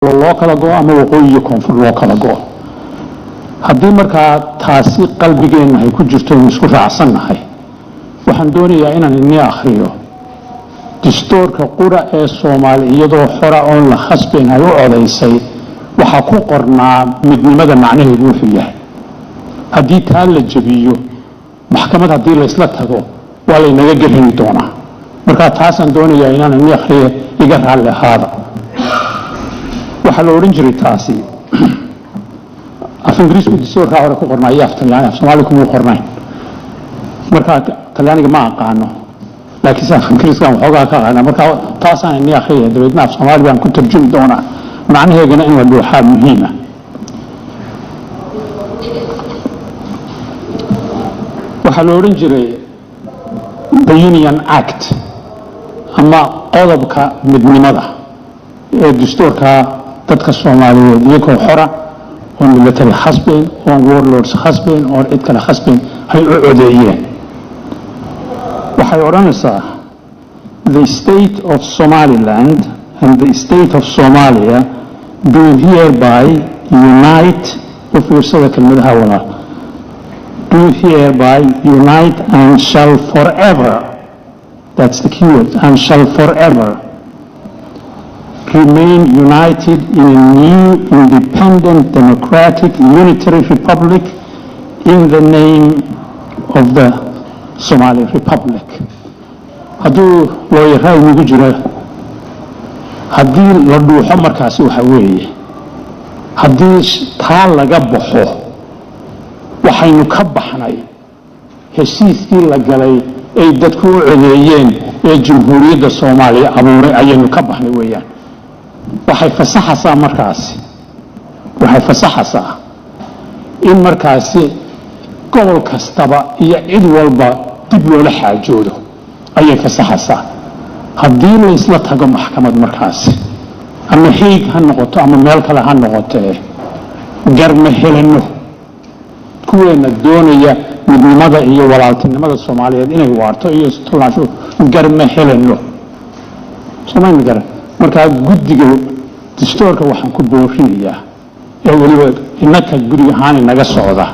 loo kala go ama waqooyi koonfur loo kala go haddii markaa taasi qalbigeenna ay ku jirto oo isku raacsannahay waxaan doonayaa inaan idin akhriyo dastuurka qura ee Soomaali iyadoo xora oo la khasbeen ay u codeysay waxa ku qornaa midnimada macnaheedu wuxuu yahay haddii taa la jabiyo maxkamad haddii la isla tago waa la inaga gelin doonaa marka taasaan doonayaa inaan idin akhriyo iga raalli ahaada waxa la oran jiray taasi af ingiriisku dastuurka hore ku qornaa iyo af Talyaani af Soomaali kuma qornayn marka Talyaaniga ma aqaano laakiin af ingiriiska waxoogaa ka aqaana marka taasaan idin akhriyo dabeedna af Soomaali baan ku tarjumi doonaa macnaheeduna in la dhuuxaa muhiim ah waxa la oran jiray the Union Act ama qodobka midnimada ee dastuurka dadka Soomaaliyeed iyagoo xora oo military khasbeen oo warlords khasbeen oo cid kale khasbeen ay u codeeyeen waxay oranaysaa the state of Somaliland and the state of Somalia do hereby unite of fiirsada kelmadaha wada do hereby unite and shall forever that's the keyword and shall forever remain united in a new independent democratic unitary republic in the name of the Somali Republic hadduu loo yahay ugu jira haddii la dhuuxo markaasi waxa weeye haddii taa laga baxo waxaynu ka baxnay heshiiskii la galay ay dadku u codeeyeen ee jamhuuriyadda Soomaaliya abuuray ayaynu ka baxnay weeyaan waxay fasaxaysaa markaasi in markaasi gobol kastaba iyo cid walba dib loola xaajoodo ayay fasaxaysaa haddii la isla tago maxkamad markaasi ama Hague ha noqoto ama meel kale ha noqotee garma helano kuweena doonaya midnimada iyo walaaltinimada Soomaaliyeed inay waarto iyo islaasho garma helano Soomaaliya garan marka guddiga dastuurka waxaan ku boorinayaa ee waliba inaka guriga ahaan naga socda